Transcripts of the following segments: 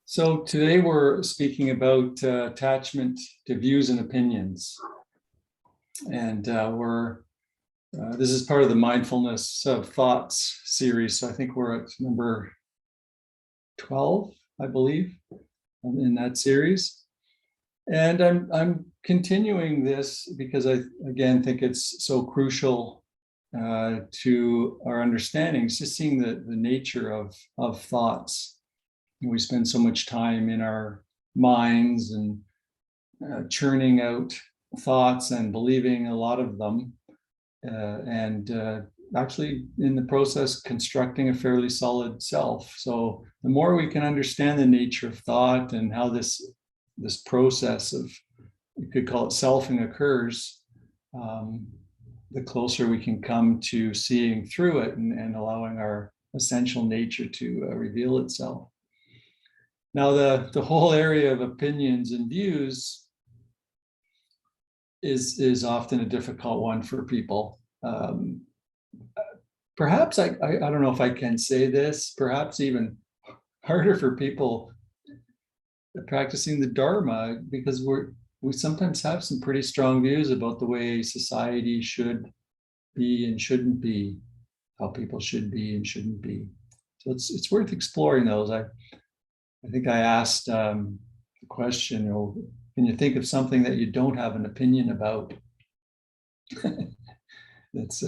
So today we're speaking about attachment to views and opinions, and this is part of the mindfulness of thoughts series. So I think we're at number 12, I believe, in that series. And I'm continuing this because I again think it's so crucial to our understanding. It's just seeing the nature of thoughts. We spend so much time in our minds and churning out thoughts and believing a lot of them, and actually in the process constructing a fairly solid self. So the more we can understand the nature of thought and how this process of, you could call it selfing, occurs, the closer we can come to seeing through it and allowing our essential nature to reveal itself. Now, the whole area of opinions and views is often a difficult one for people. Perhaps I don't know if I can say this, perhaps even harder for people practicing the Dharma, because we sometimes have some pretty strong views about the way society should be and shouldn't be, how people should be and shouldn't be. So it's worth exploring those. I think I asked the question, can you think of something that you don't have an opinion about? It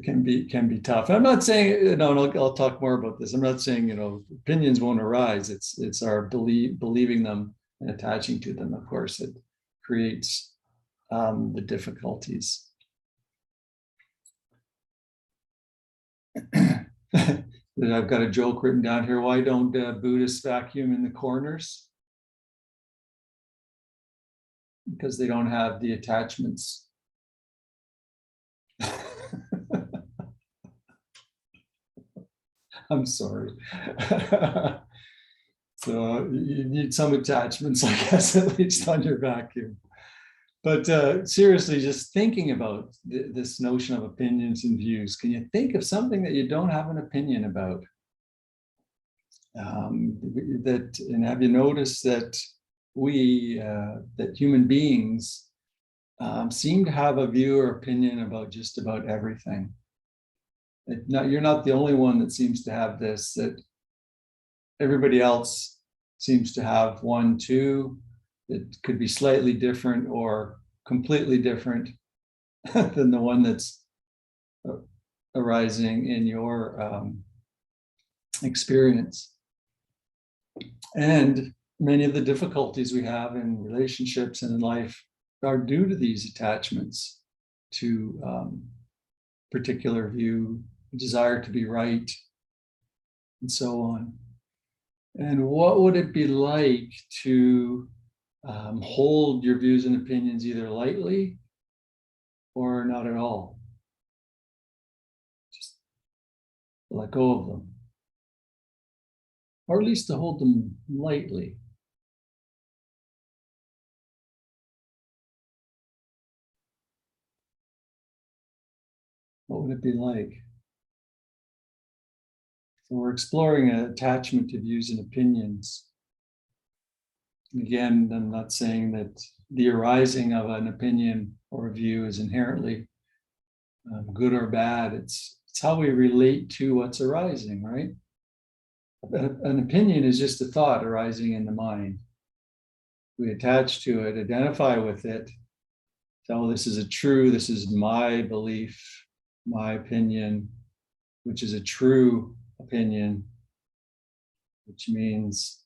can be tough. I'm not saying, I'll talk more about this. I'm not saying, opinions won't arise. It's our believing them and attaching to them, of course, that creates the difficulties. I've got a joke written down here. Why don't Buddhists vacuum in the corners? Because they don't have the attachments. I'm sorry. So you need some attachments, I guess, at least on your vacuum. But seriously, just thinking about this notion of opinions and views, can you think of something that you don't have an opinion about? And have you noticed that that human beings seem to have a view or opinion about just about everything? You're not the only one that seems to have this, that everybody else seems to have one too. It could be slightly different or completely different than the one that's arising in your experience. And many of the difficulties we have in relationships and in life are due to these attachments to particular view, desire to be right, and so on. And what would it be like to hold your views and opinions either lightly or not at all? Just let go of them. Or at least to hold them lightly. What would it be like? So we're exploring an attachment to views and opinions. Again, I'm not saying that the arising of an opinion or a view is inherently good or bad. It's how we relate to what's arising, right? An opinion is just a thought arising in the mind. We attach to it, identify with it. So this is my belief, my opinion, which is a true opinion, which means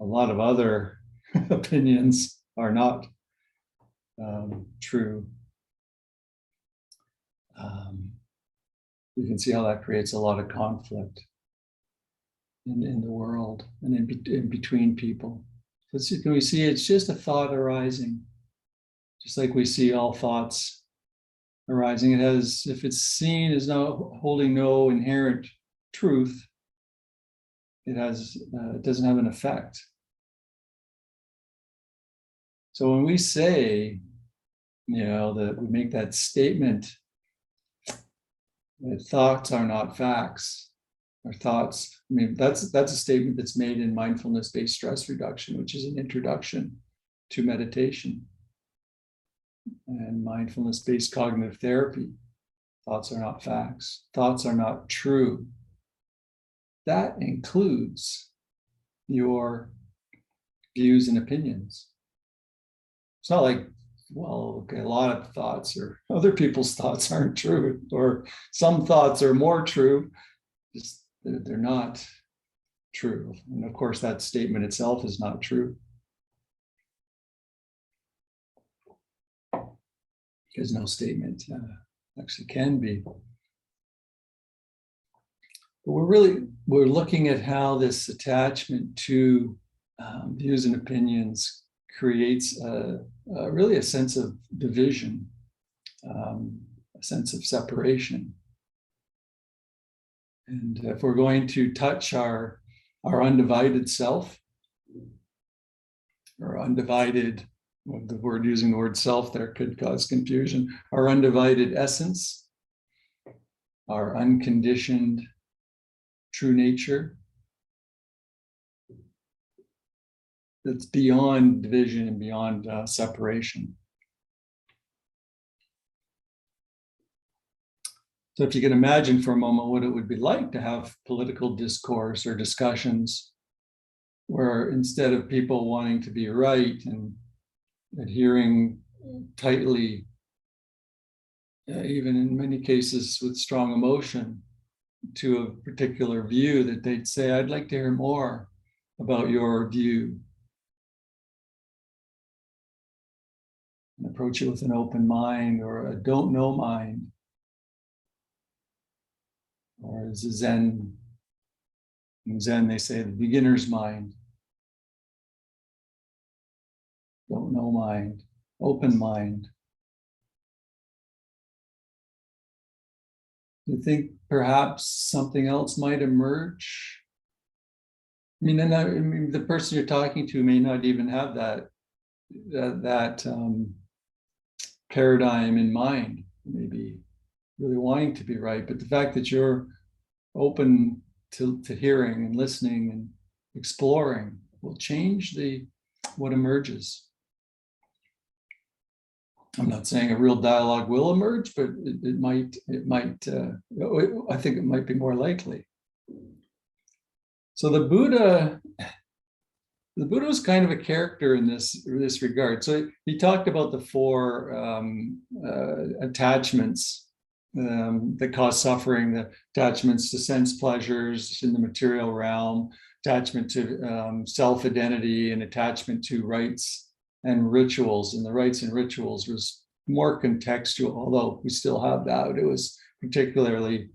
a lot of other opinions are not true. You can see how that creates a lot of conflict in the world and in between people. So can we see it's just a thought arising, just like we see all thoughts arising. It has, if it's seen as holding no inherent truth, it doesn't have an effect. So when we say, that we make that statement that thoughts are not facts, Our thoughts. I mean, that's a statement that's made in mindfulness-based stress reduction, which is an introduction to meditation and mindfulness-based cognitive therapy. Thoughts are not facts. Thoughts are not true. That includes your views and opinions. It's not like, well, okay, a lot of thoughts or other people's thoughts aren't true, or some thoughts are more true. Just they're not true. And of course, that statement itself is not true, because no statement actually can be. But we're looking at how this attachment to views and opinions creates really a sense of division, a sense of separation. And if we're going to touch our undivided self, or undivided, the word using the word self there could cause confusion, our undivided essence, our unconditioned true nature, that's beyond division and beyond separation. So if you can imagine for a moment what it would be like to have political discourse or discussions where instead of people wanting to be right and adhering tightly, even in many cases with strong emotion, to a particular view, that they'd say, I'd like to hear more about your view. And approach it with an open mind or a don't know mind. Or as a Zen, in Zen they say the beginner's mind. Don't know mind, open mind. You think perhaps something else might emerge? I mean, the person you're talking to may not even have that paradigm in mind, maybe really wanting to be right, but the fact that you're open to hearing and listening and exploring will change what emerges. I'm not saying a real dialogue will emerge, but it might. I think it might be more likely. So the Buddha was kind of a character in this regard. So he talked about the four attachments that cause suffering: the attachments to sense pleasures in the material realm, attachment to self-identity, and attachment to rites and rituals. And the rites and rituals was more contextual, although we still have that. It was particularly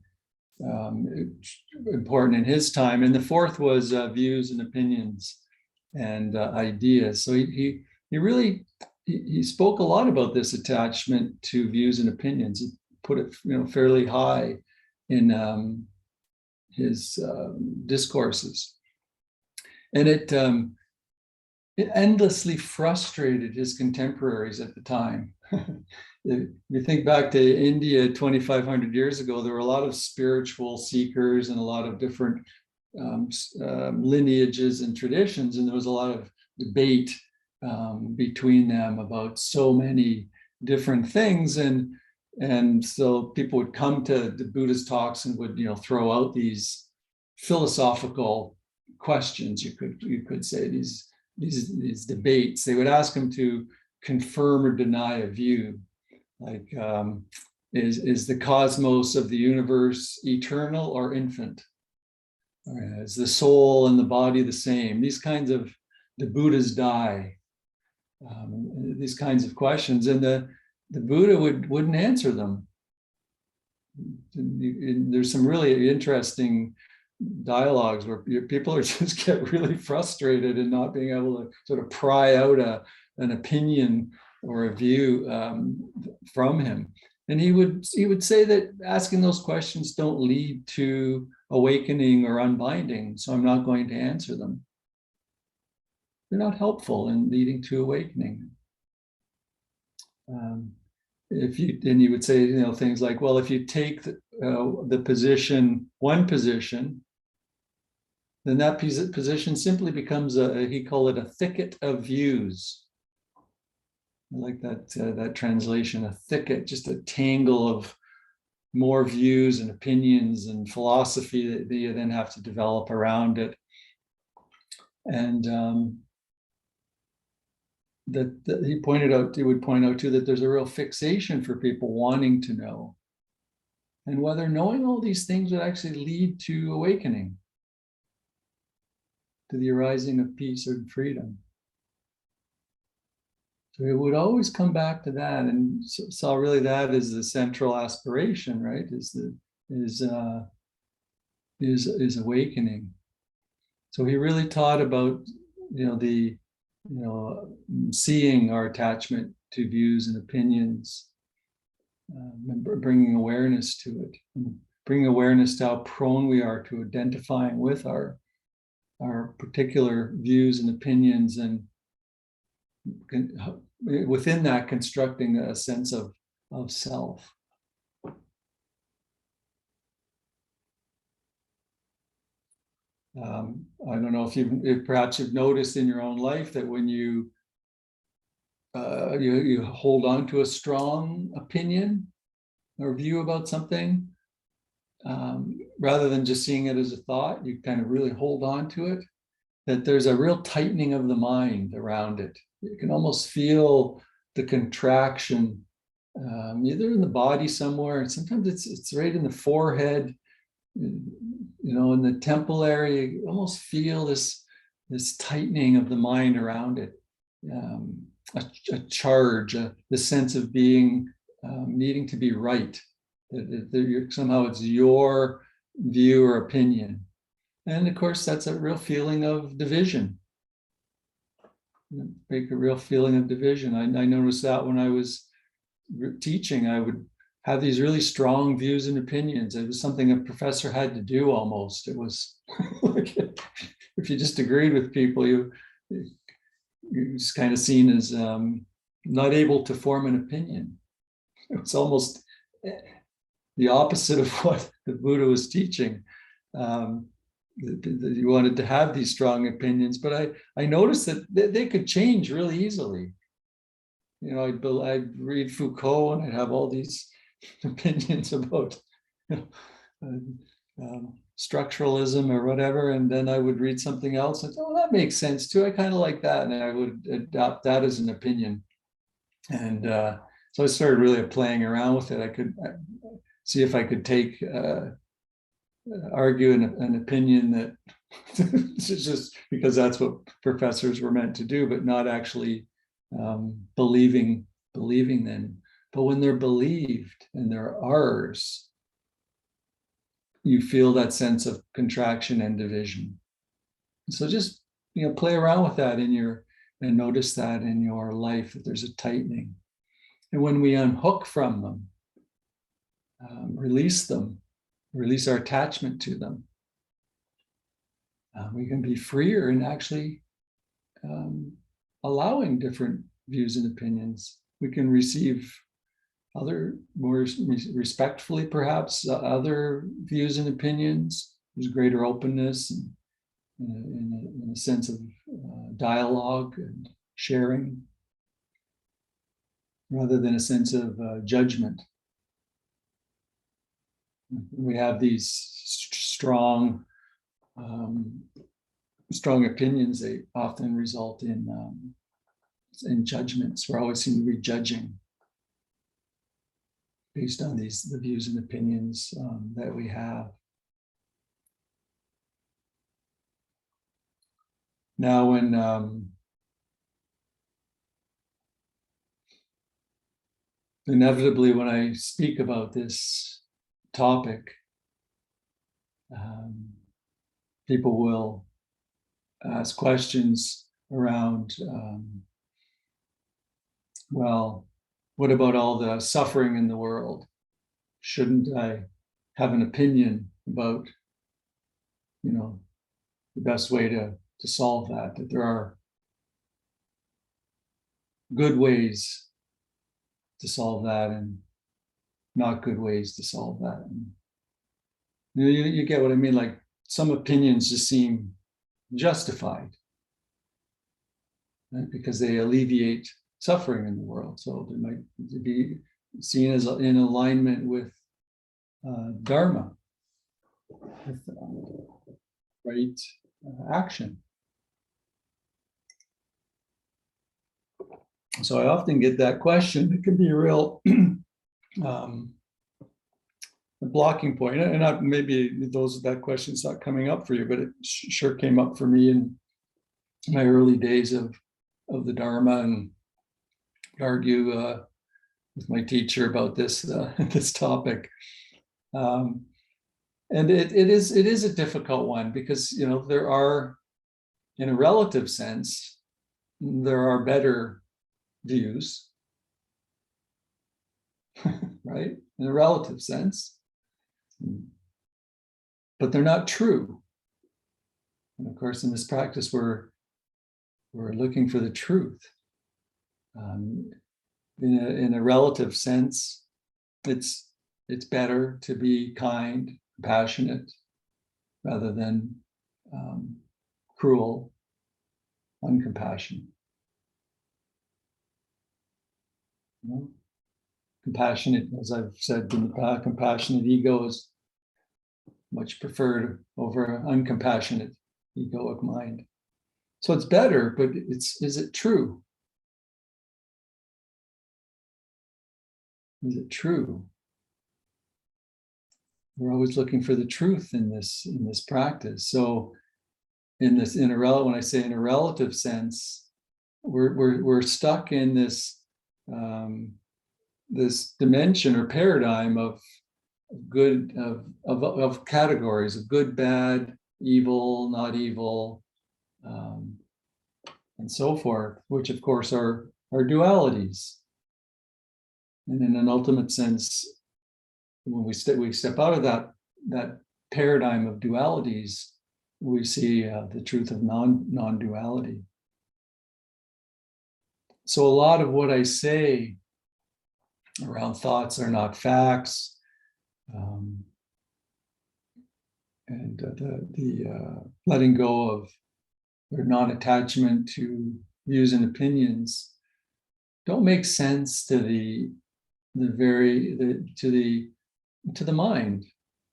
important in his time. And the fourth was views and opinions and ideas. So he really spoke a lot about this attachment to views and opinions. He put it fairly high in his discourses, and it endlessly frustrated his contemporaries at the time. If you think back to India 2,500 years ago, there were a lot of spiritual seekers and a lot of different lineages and traditions, and there was a lot of debate between them about so many different things, and so people would come to the Buddha's talks and would throw out these philosophical questions. You could say these debates. They would ask him to confirm or deny a view, like is the cosmos of the universe eternal or infant? Is the soul and the body the same? These kinds of, the Buddhas die, these kinds of questions, and the Buddha wouldn't answer them. There's some really interesting dialogues where people are just get really frustrated in not being able to sort of pry out an opinion or a view from him. And he would say that asking those questions don't lead to awakening or unbinding, so I'm not going to answer them. They're not helpful in leading to awakening. And he would say things like, well, if you take one position then that position simply becomes he called it a thicket of views. I like that translation, a thicket, just a tangle of more views and opinions and philosophy that you then have to develop around it. And that he would point out too, that there's a real fixation for people wanting to know, and whether knowing all these things would actually lead to awakening, to the arising of peace and freedom. So it would always come back to that, and saw really that as the central aspiration, right? Is awakening. So he really taught about, seeing our attachment to views and opinions, and bringing awareness to it, and bringing awareness to how prone we are to identifying with our particular views and opinions, and within that constructing a sense of self. I don't know if perhaps you've noticed in your own life that when you hold on to a strong opinion or view about something, rather than just seeing it as a thought, you kind of really hold on to it, that there's a real tightening of the mind around it. You can almost feel the contraction, either in the body somewhere, and sometimes it's right in the forehead, in the temple area. You almost feel this tightening of the mind around it, a charge, the sense of being, needing to be right, that somehow it's your view or opinion. And of course, that's a real feeling of division. Make a real feeling of division. I noticed that when I was teaching, I would have these really strong views and opinions. It was something a professor had to do almost. It was like, if you just agreed with people, you're just kind of seen as not able to form an opinion. It was almost the opposite of what the Buddha was teaching. You wanted to have these strong opinions, but I noticed that they could change really easily. I'd read Foucault and I'd have all these opinions about structuralism or whatever, and then I would read something else and oh, that makes sense too. I kind of like that, and I would adopt that as an opinion. And so I started really playing around with it. I could see if I could take argue an opinion that it's just because that's what professors were meant to do, but not actually believing them. But when they're believed and they're ours, you feel that sense of contraction and division. So just play around with that and notice that in your life, that there's a tightening. And when we unhook from them, release our attachment to them, we can be freer in actually allowing different views and opinions. We can receive more respectfully, perhaps, other views and opinions. There's greater openness and in a sense of dialogue and sharing, rather than a sense of judgment. We have these strong opinions. They often result in judgments. We're always seem to be judging based on the views and opinions that we have. Now, when inevitably, when I speak about this topic, people will ask questions around, well, what about all the suffering in the world? Shouldn't I have an opinion about, the best way to solve that? That there are good ways to solve that and not good ways to solve that. And you get what I mean? Like some opinions just seem justified, right? Because they alleviate suffering in the world. So they might be seen as in alignment with dharma, with right action. So I often get that question. It can be a real a blocking point, and not maybe that question's not coming up for you, but it sure came up for me in my early days of the Dharma, and argue with my teacher about this this topic. And it is a difficult one, because there are, in a relative sense, there are better views, right? In a relative sense, but they're not true. And of course, in this practice, we're looking for the truth. In a relative sense, it's better to be kind, compassionate, rather than cruel, uncompassionate. Compassionate, as I've said in the past, compassionate ego is much preferred over uncompassionate egoic mind. So it's better, but is it true? Is it true? We're always looking for the truth in this practice. So when I say in a relative sense, we're stuck in this this dimension or paradigm of good, of categories of good, bad, evil, not evil, and so forth, which of course are dualities. And in an ultimate sense, when we step out of that paradigm of dualities, we see the truth of non-duality. So a lot of what I say around thoughts are not facts, and the letting go of or non-attachment to views and opinions don't make sense to the mind,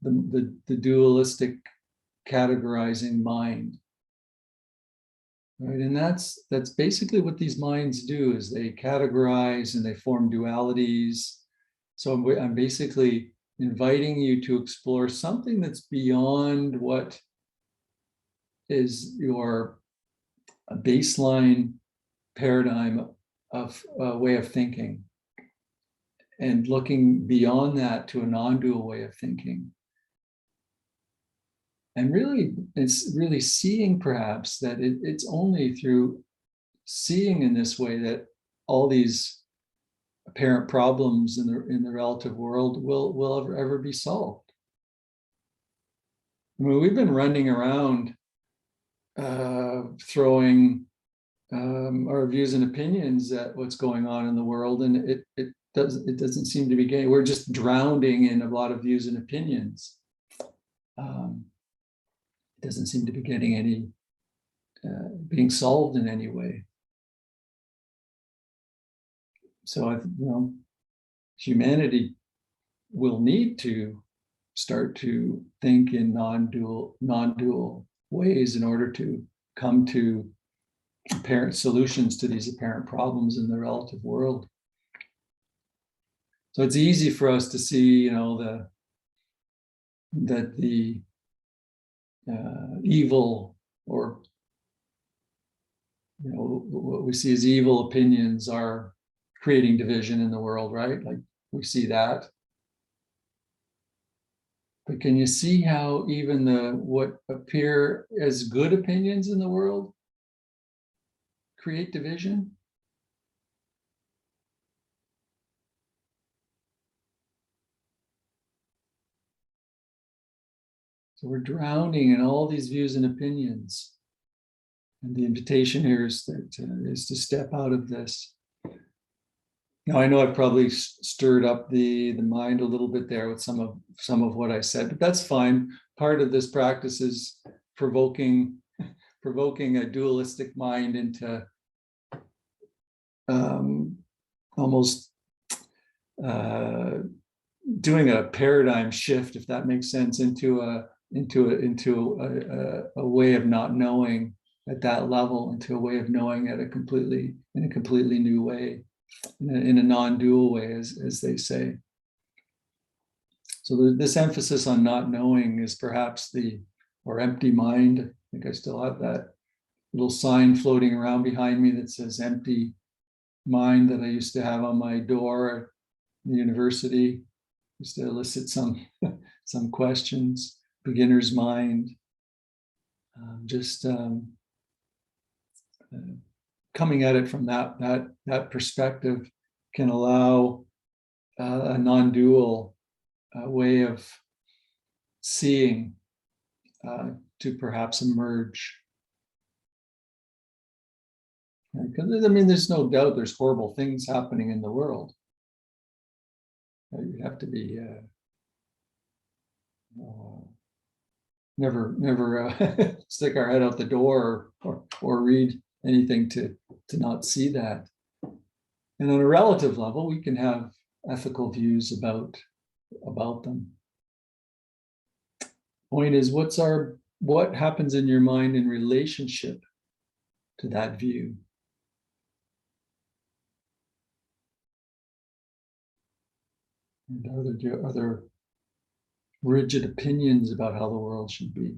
the dualistic categorizing mind, right? And that's basically what these minds do, is they categorize and they form dualities. So I'm basically inviting you to explore something that's beyond what is your baseline paradigm of way of thinking, and looking beyond that to a non-dual way of thinking. And it's really seeing perhaps that it's only through seeing in this way that all these apparent problems in the relative world will ever be solved. I mean, we've been running around throwing our views and opinions at what's going on in the world, and it doesn't seem to be getting. We're just drowning in a lot of views and opinions. It doesn't seem to be getting any being solved in any way. So humanity will need to start to think in non-dual ways in order to come to apparent solutions to these apparent problems in the relative world. So it's easy for us to see, that the evil, or what we see as evil opinions, are creating division in the world, right? Like, we see that. But can you see how even what appear as good opinions in the world create division? So we're drowning in all these views and opinions. And the invitation here is to step out of this. Now, I know I've probably stirred up the mind a little bit there with some of what I said, but that's fine. Part of this practice is provoking provoking a dualistic mind into almost doing a paradigm shift, if that makes sense, into a way of not knowing at that level, into a way of knowing in a completely new way, in a non-dual way, as they say. So this emphasis on not knowing is perhaps or empty mind. I think I still have that little sign floating around behind me that says empty mind that I used to have on my door at the university. Used to elicit some questions. Beginner's mind. Coming at it from that perspective can allow a non-dual way of seeing to perhaps emerge. Because I mean, there's no doubt there's horrible things happening in the world. You have to be never stick our head out the door or read anything to not see that. And on a relative level, we can have ethical views about them. Point is, what happens in your mind in relationship to that view? And are there rigid opinions about how the world should be?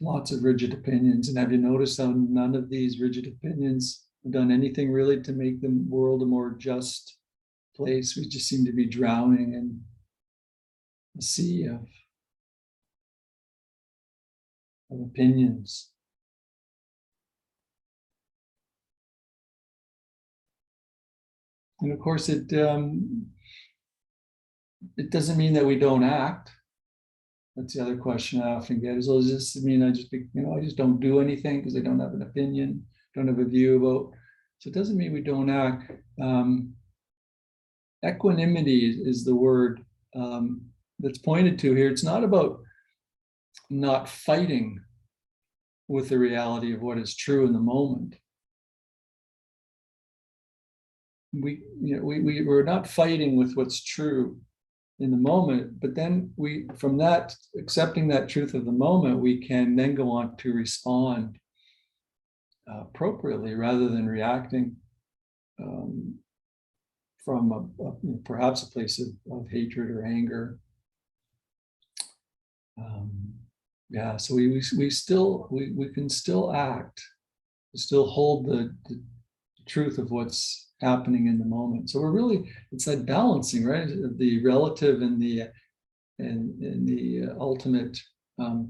Lots of rigid opinions. And have you noticed how none of these rigid opinions have done anything really to make the world a more just place? We just seem to be drowning in a sea of opinions. And of course, it doesn't mean that we don't act. That's the other question I often get: does this mean I just don't do anything because I don't have an opinion, don't have a view about? So it doesn't mean we don't act. Equanimity is the word that's pointed to here. It's not about not fighting with the reality of what is true in the moment. We're not fighting with what's true in the moment, but then from that, accepting that truth of the moment, we can then go on to respond appropriately rather than reacting from perhaps a place of hatred or anger. So we can still act, we still hold the truth of what's happening in the moment. So it's that balancing, right? The relative and the ultimate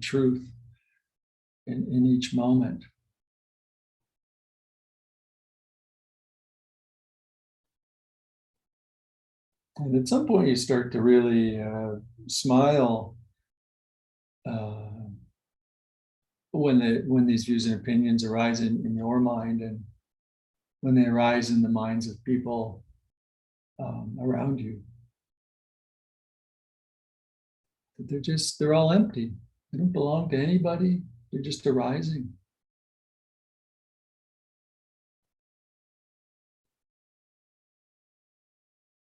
truth in each moment. And at some point you start to really smile when these views and opinions arise in your mind, and when they arise in the minds of people around you. They're all empty. They don't belong to anybody. They're just arising.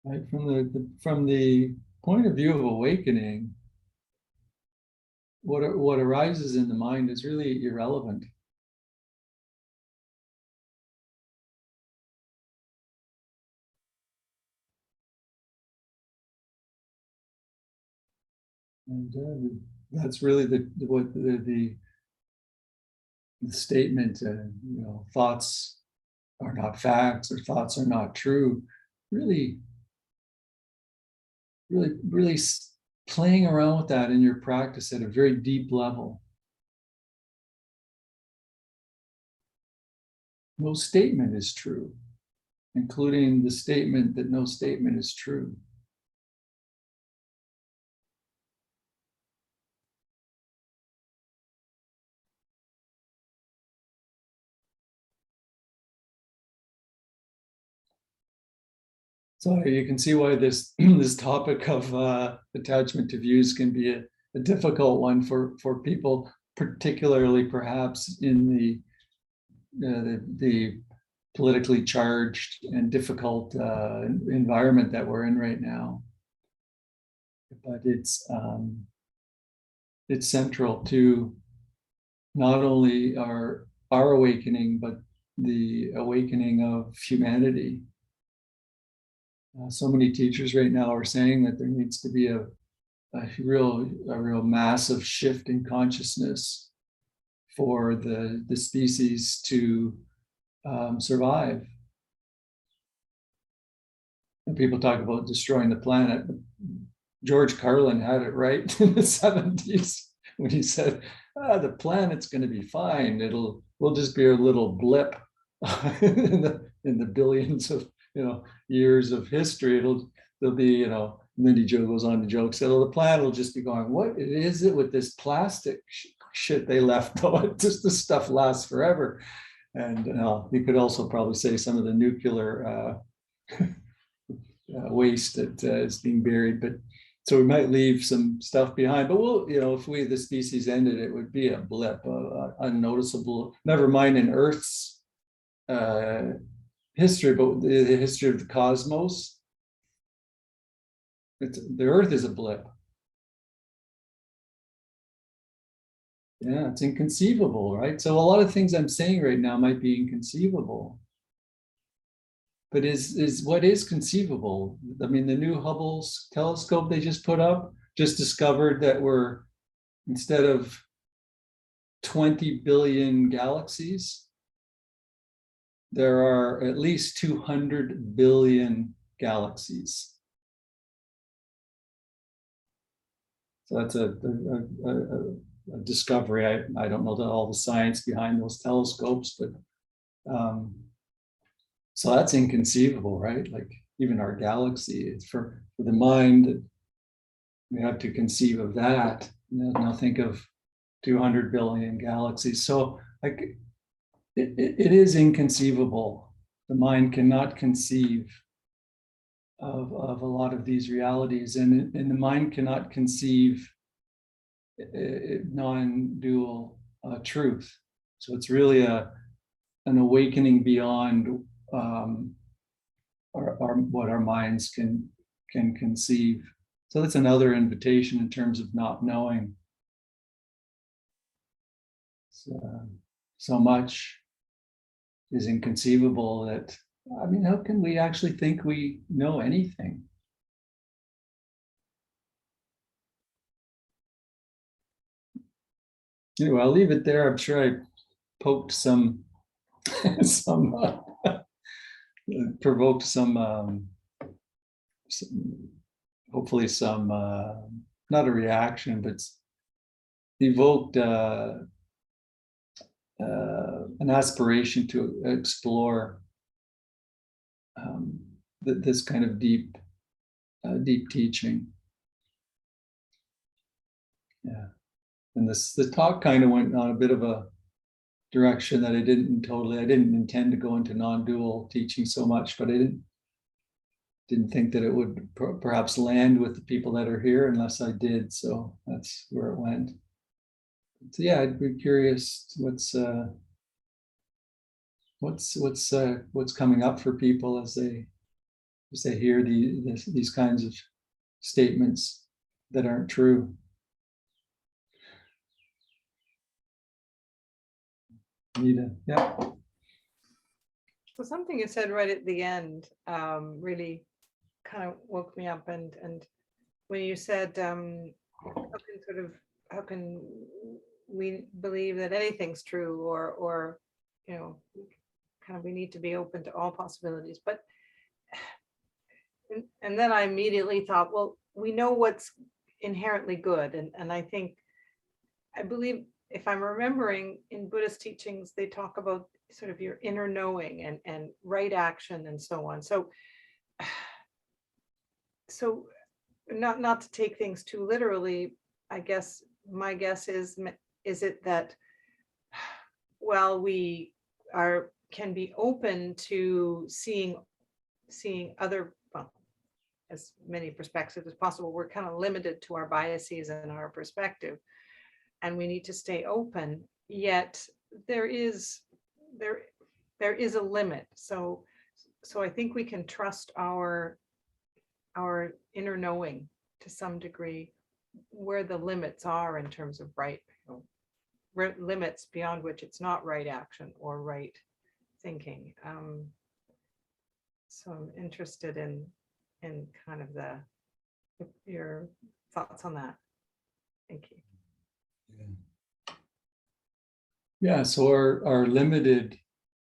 Right? From the point of view of awakening, what arises in the mind is really irrelevant. And that's really the statement. Thoughts are not facts, or thoughts are not true. Really playing around with that in your practice at a very deep level. No statement is true, including the statement that no statement is true. So you can see why this topic of attachment to views can be a difficult one for people, particularly perhaps in the politically charged and difficult environment that we're in right now. But it's central to not only our awakening, but the awakening of humanity. So many teachers right now are saying that there needs to be a real massive shift in consciousness for the species to survive. And people talk about destroying the planet. George Carlin had it right in the 70s when he said, the planet's going to be fine. We'll just be a little blip in the billions of years of history. There'll be, and then he goes on to joke, said, the planet will just be going, what is it with this plastic shit they left? Just the stuff lasts forever. And you could also probably say some of the nuclear waste that is being buried, but so we might leave some stuff behind, but we'll, if the species ended, it would be a blip, unnoticeable, never mind in Earth's history, but the history of the cosmos. The Earth is a blip. Yeah, it's inconceivable, right? So a lot of things I'm saying right now might be inconceivable. But is what is conceivable? I mean, the new Hubble telescope they just put up just discovered that we're, instead of 20 billion galaxies, there are at least 200 billion galaxies. So that's a discovery. I don't know all the science behind those telescopes, but so that's inconceivable, right? Like even our galaxy, it's for the mind, we have to conceive of that. Now think of 200 billion galaxies. So like it is inconceivable. The mind cannot conceive of a lot of these realities, and the mind cannot conceive non-dual truth. So it's really an awakening beyond what our minds can conceive. So that's another invitation in terms of not knowing. So much is inconceivable that, how can we actually think we know anything? Anyway, I'll leave it there. I'm sure I poked some provoked some hopefully some not a reaction, but evoked an aspiration to explore this kind of deep teaching. Yeah, and the talk kind of went on a bit of a direction that I didn't intend to go into non-dual teaching so much, but I didn't think that it would perhaps land with the people that are here unless I did. So that's where it went. So yeah, I'd be curious what's coming up for people as they hear these kinds of statements that aren't true. Nita, yeah. So something you said right at the end really kind of woke me up, and when you said how can we believe that anything's true, or kind of we need to be open to all possibilities, but and then I immediately thought, well, we know what's inherently good, and I believe, if I'm remembering, in Buddhist teachings, they talk about sort of your inner knowing and right action and so on. So not to take things too literally, I guess my guess is it that, well, we can be open to seeing other, well, as many perspectives as possible. We're kind of limited to our biases and our perspective, and we need to stay open. Yet there is a limit. So I think we can trust our inner knowing to some degree, where the limits are in terms of right, limits beyond which it's not right action or right thinking. So I'm interested in kind of your thoughts on that. Thank you. Yeah, so our limited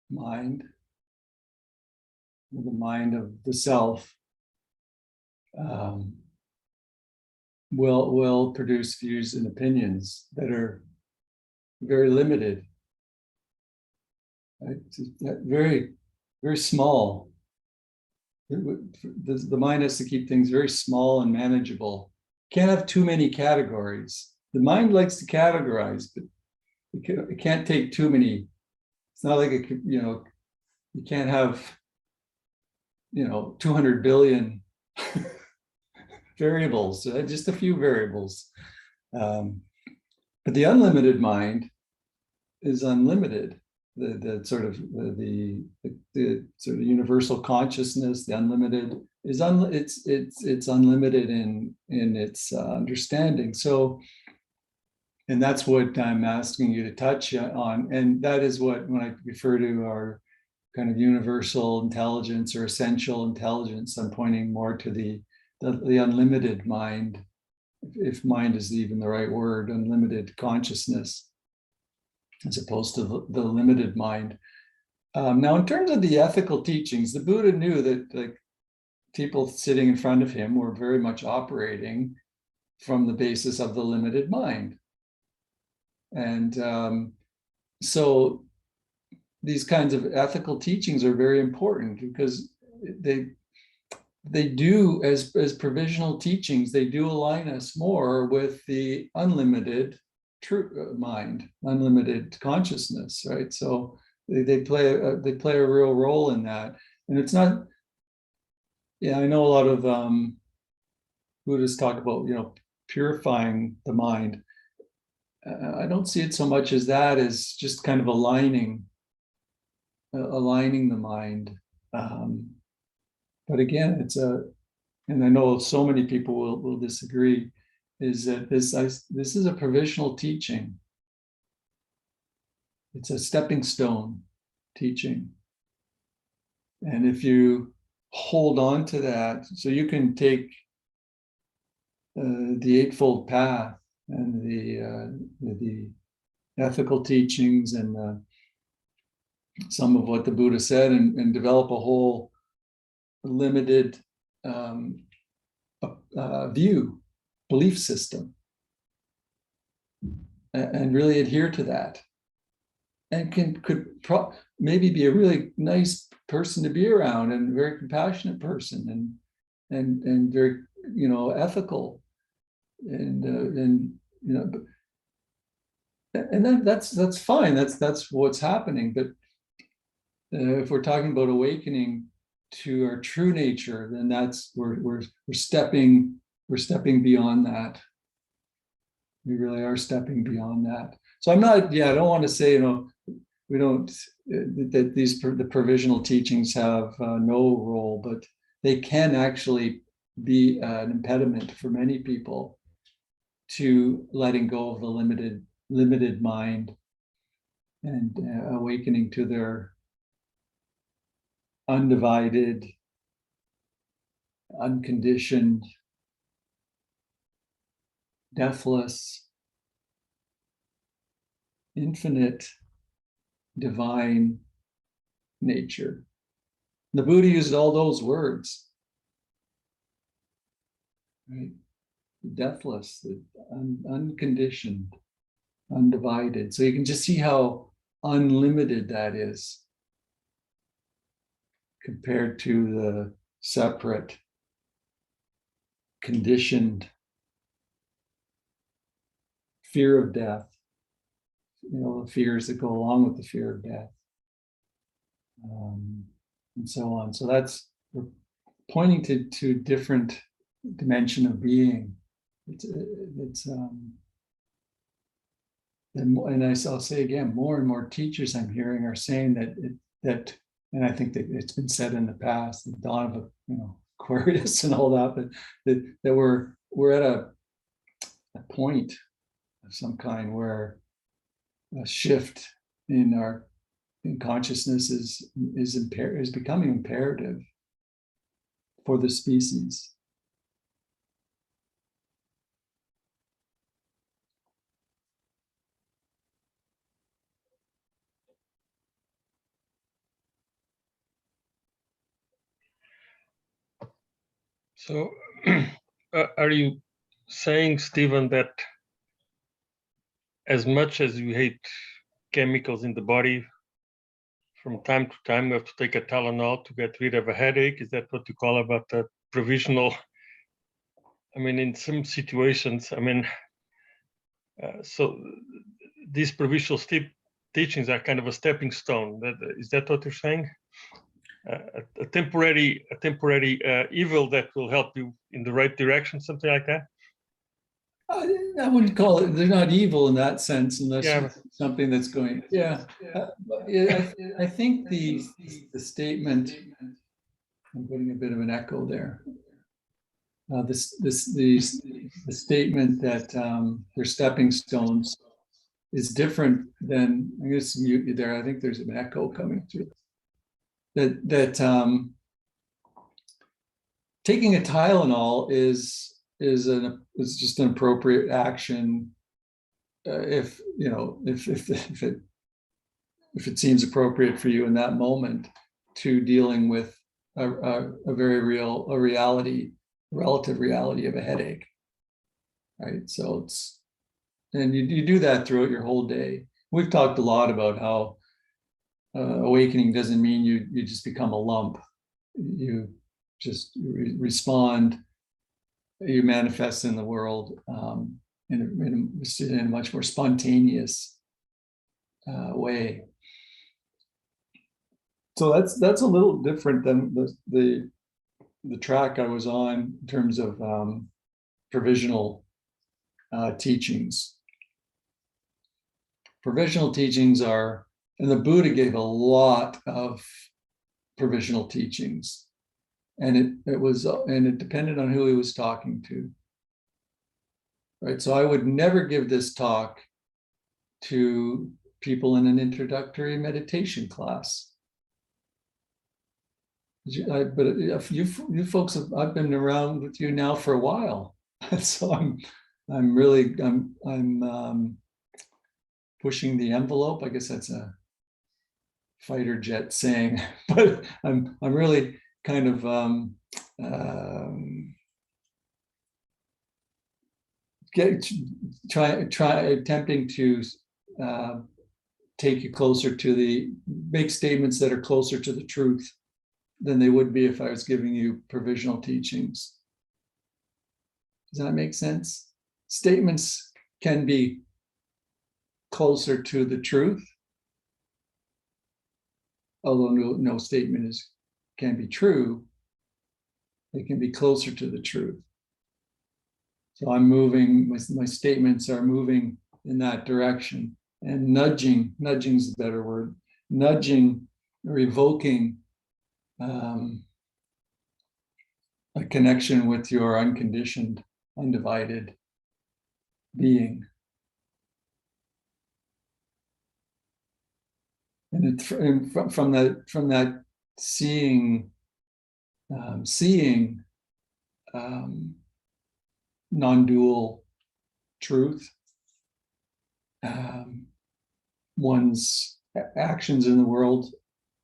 mind, the mind of the self, will produce views and opinions that are very limited, right? Very, very small. The mind has to keep things very small and manageable. Can't have too many categories. The mind likes to categorize, but it can't take too many. It's not like it could, you can't have 200 billion variables, just a few variables. But the unlimited mind is unlimited. The sort of universal consciousness, the unlimited is it's unlimited in its understanding. So, and that's what I'm asking you to touch on, and that is what, when I refer to our kind of universal intelligence or essential intelligence, I'm pointing more to the unlimited mind, if mind is even the right word, unlimited consciousness, as opposed to the limited mind. Now, in terms of the ethical teachings, the Buddha knew that like people sitting in front of him were very much operating from the basis of the limited mind. And so these kinds of ethical teachings are very important, because they do, as provisional teachings, they do align us more with the unlimited true mind, unlimited consciousness, right? So they play a real role in that. And it's not, I know a lot of Buddhists talk about purifying the mind. I don't see it so much as that, as just kind of aligning the mind. But again, and I know so many people will disagree, is that this is a provisional teaching. It's a stepping stone teaching. And if you hold on to that, so you can take the Eightfold Path and the ethical teachings and some of what the Buddha said, and develop a whole limited belief system, and really adhere to that, and could maybe be a really nice person to be around, and a very compassionate person, and very ethical, and that's fine. That's what's happening. But if we're talking about awakening to our true nature, then we're stepping beyond that. We really are stepping beyond that. So I don't want to say we don't, that the provisional teachings have no role, but they can actually be an impediment for many people to letting go of the limited mind and awakening to their undivided, unconditioned, deathless, infinite, divine nature. The Buddha used all those words, right? Deathless, unconditioned, undivided. So you can just see how unlimited that is compared to the separate, conditioned fear of death, the fears that go along with the fear of death, and so on. So pointing to different dimension of being. And I'll say again, more and more teachers I'm hearing are saying and I think that it's been said in the past, the dawn of Aquarius and all that, but that we're at a point of some kind where a shift in consciousness is becoming imperative for the species. So are you saying, Stephen, that as much as you hate chemicals in the body, from time to time you have to take a Tylenol to get rid of a headache? Is that what you call about the provisional? I mean, in some situations, I mean, so these provisional teachings are kind of a stepping stone. Is that what you're saying? A temporary evil that will help you in the right direction, something like that? I wouldn't call it, they're not evil in that sense, unless Yeah. it's something that's going, I think the statement, I'm getting a bit of an echo there. The statement that they're stepping stones is different than, I'm going to mute you there. I think there's an echo coming through. That taking a Tylenol is just an appropriate action if it seems appropriate for you in that moment to dealing with a very relative reality of a headache, right? So you do that throughout your whole day. We've talked a lot about how awakening doesn't mean you just become a lump. You just respond, you manifest in the world in a much more spontaneous way. So that's a little different than the track I was on in terms of provisional teachings. Provisional teachings are, and the Buddha gave a lot of provisional teachings, and it depended on who he was talking to, right? So I would never give this talk to people in an introductory meditation class. But if you folks I've been around with you now for a while, so I'm really pushing the envelope. I guess that's a fighter jet saying, but I'm really kind of attempting to take you closer to make statements that are closer to the truth than they would be if I was giving you provisional teachings. Does that make sense? Statements can be closer to the truth, although no statement can be true. It can be closer to the truth. So I'm moving, my statements are moving in that direction, and nudging is a better word, nudging or evoking a connection with your unconditioned, undivided being. And from that seeing non-dual truth, one's actions in the world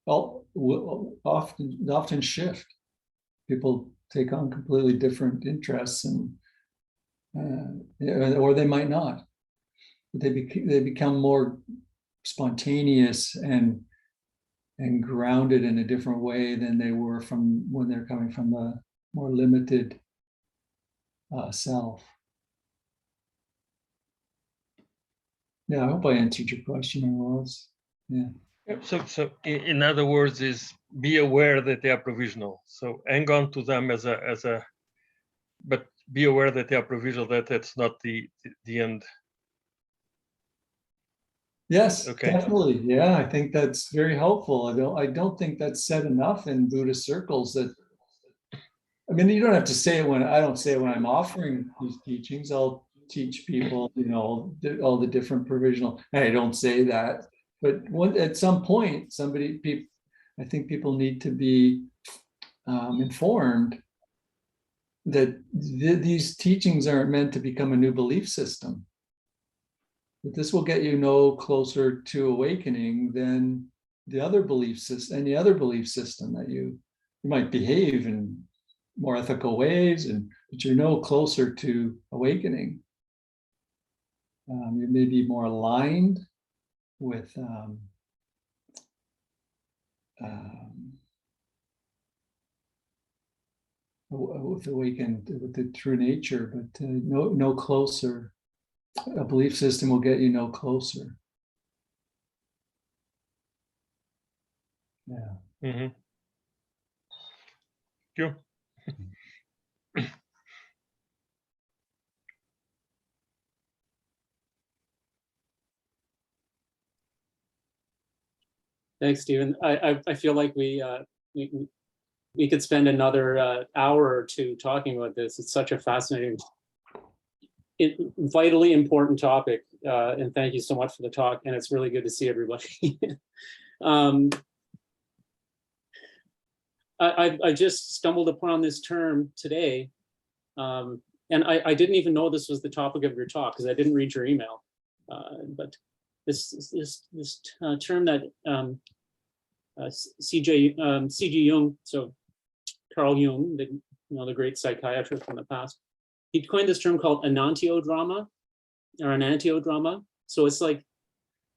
will often shift. People take on completely different interests, and or they might not. But they become more spontaneous and grounded in a different way than they were from when they're coming from the more limited self. Yeah, I hope I answered your question, Rose. Yeah. So in other words, is be aware that they are provisional. So hang on to them as a, but be aware that they are provisional. That's not the end. Yes, Okay. definitely. Yeah, I think that's very helpful. I don't think that's said enough in Buddhist circles. That, I mean, you don't have to say it when I don't say it when I'm offering these teachings. I'll teach people, all the different provisional. And I don't say that, but at some point, I think people need to be informed that these teachings aren't meant to become a new belief system. That this will get you no closer to awakening than the other belief system, any other belief system that you might behave in more ethical ways, but you're no closer to awakening. You may be more aligned with awakened, with the true nature, but no closer. A belief system will get you no closer. Yeah. Mm-hmm. Sure. Thanks, Stephen. I feel like we could spend another hour or two talking about this. It's such a fascinating, vitally important topic. And thank you so much for the talk. And it's really good to see everybody. I just stumbled upon this term today. And I didn't even know this was the topic of your talk because I didn't read your email. But this term that C.G. Jung, so Carl Jung, the great psychiatrist from the past, he coined this term called enantiodrama or enantiodrama. So it's like,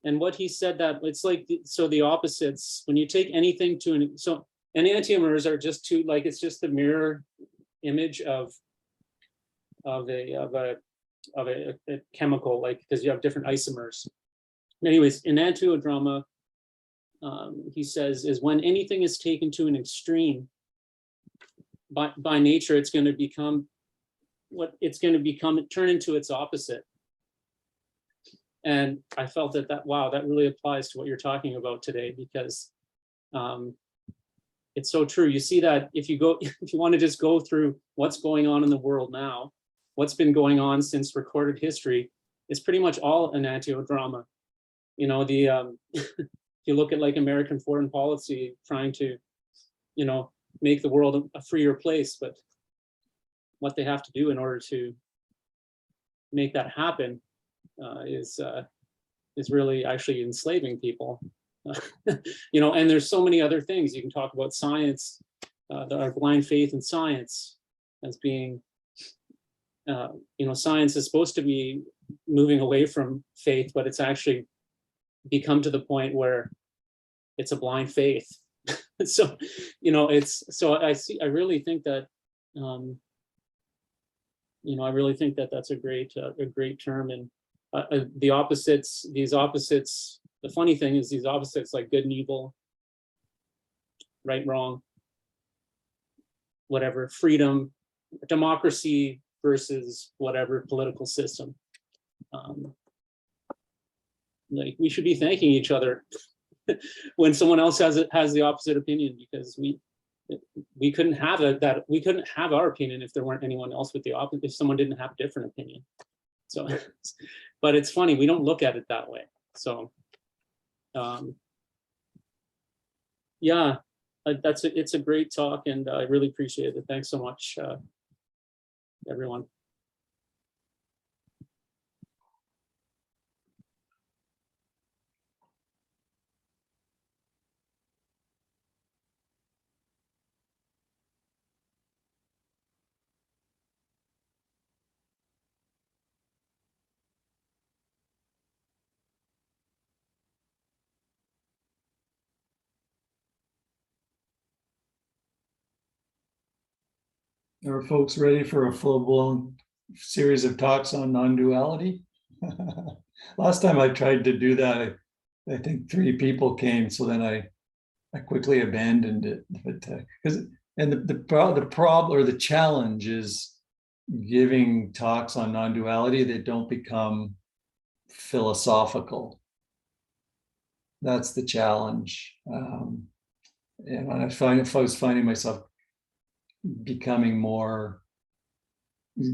and what he said that it's like, so the opposites, when you take anything to so enantiomers are just two, like it's just the mirror image of a chemical, like, because you have different isomers. Anyways, enantiodrama, he says, is when anything is taken to an extreme. By nature, it's going to become turn into its opposite. And I felt that wow, that really applies to what you're talking about today, because it's so true. You see that if you want to just go through what's going on in the world now, what's been going on since recorded history, it's pretty much all enantiodrama. If you look at like American foreign policy, trying to, make the world a freer place, but what they have to do in order to make that happen is really actually enslaving people. And there's so many other things. You can talk about science, our blind faith in science as being, science is supposed to be moving away from faith, but it's actually become to the point where it's a blind faith. So, I really think that, I really think that that's a great term. And these opposites, the funny thing is these opposites, like good and evil, right, wrong, whatever, freedom, democracy versus whatever political system. Like, we should be thanking each other when someone else has the opposite opinion, because we couldn't have we couldn't have our opinion if there weren't anyone else with the opposite, if someone didn't have a different opinion. So, but it's funny, we don't look at it that way. So, yeah, it's a great talk, and I really appreciate it. Thanks so much, everyone. Are folks ready for a full-blown series of talks on non-duality? Last time I tried to do that, I think 3 people came, so then I quickly abandoned it. But because the problem or the challenge is giving talks on non-duality that don't become philosophical. That's the challenge. And if I was finding myself becoming more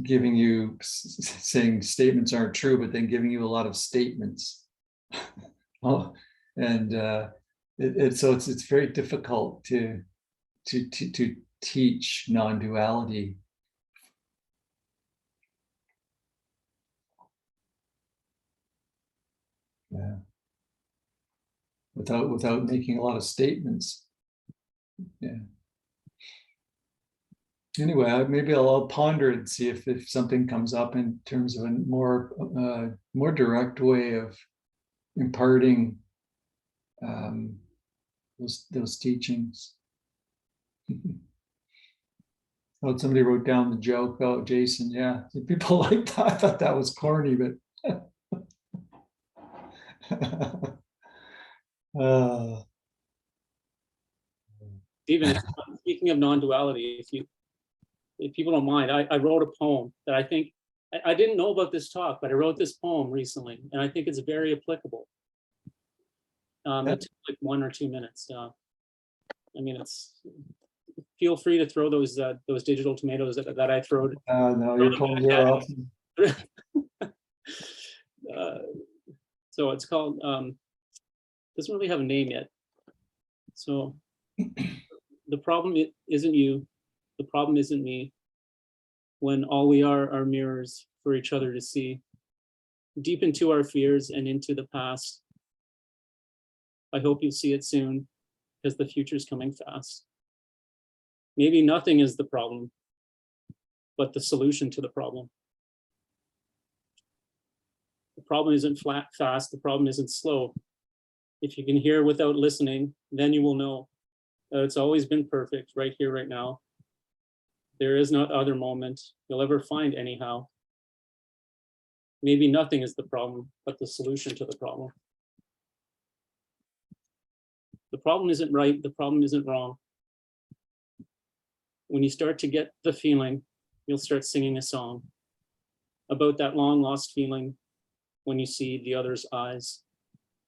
giving you saying statements aren't true, but then giving you a lot of statements. Oh, and so it's very difficult to teach non-duality. Yeah. Without making a lot of statements. Yeah. Anyway, maybe I'll ponder it and see if something comes up in terms of a more direct way of imparting those teachings. Oh, somebody wrote down the joke. Oh, Jason, yeah, people like that. I thought that was corny, but Stephen, speaking of non-duality, if people don't mind, I wrote a poem that I think, I didn't know about this talk, but I wrote this poem recently, and I think it's very applicable. It took like 1 or 2 minutes. I mean, feel free to throw those digital tomatoes that I throw. no, your poems are awesome. So it's called, doesn't really have a name yet. So the problem isn't you, the problem isn't me, when all we are mirrors for each other to see, deep into our fears and into the past. I hope you'll see it soon, because the future's coming fast. Maybe nothing is the problem, but the solution to the problem. The problem isn't fast, the problem isn't slow. If you can hear without listening, then you will know that it's always been perfect, right here, right now. There is no other moment you'll ever find anyhow. Maybe nothing is the problem, but the solution to the problem. The problem isn't right, the problem isn't wrong. When you start to get the feeling, you'll start singing a song about that long lost feeling when you see the other's eyes.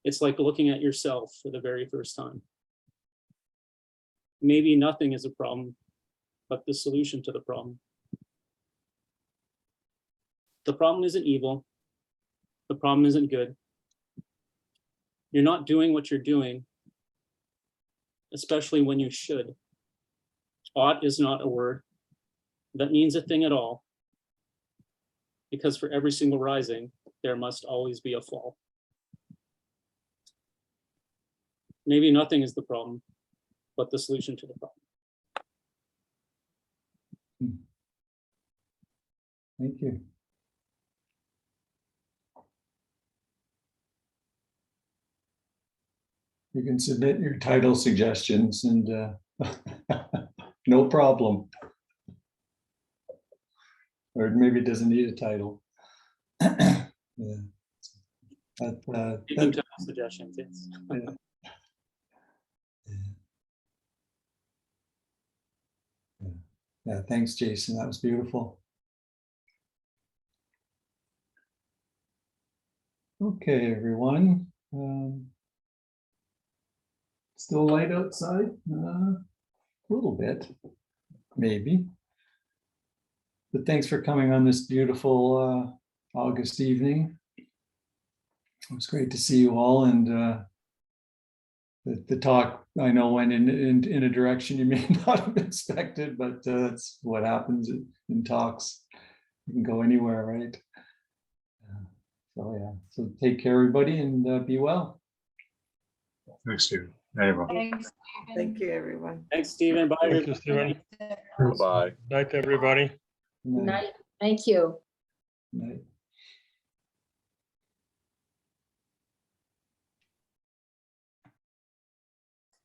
It's like looking at yourself for the very first time. Maybe nothing is a problem, but the solution to the problem. The problem isn't evil. The problem isn't good. You're not doing what you're doing, especially when you should. Ought is not a word that means a thing at all, because for every single rising, there must always be a fall. Maybe nothing is the problem, but the solution to the problem. Thank you. You can submit your title suggestions and no problem. Or maybe it doesn't need a title. Yeah. Taking title suggestions, yes. Yeah, thanks, Jason. That was beautiful. Okay, everyone. Still light outside? A little bit, maybe. But thanks for coming on this beautiful August evening. It was great to see you all, and the talk I know went in a direction you may not have expected, but that's what happens in talks. You can go anywhere, right? So yeah, so take care, everybody, and be well. Thanks, Stephen. Everyone. Thanks. Thank you, everyone. Thanks, Stephen. Bye. Thank you, Stephen. Bye. Night, everybody. Good night. Night. Thank you. Good night.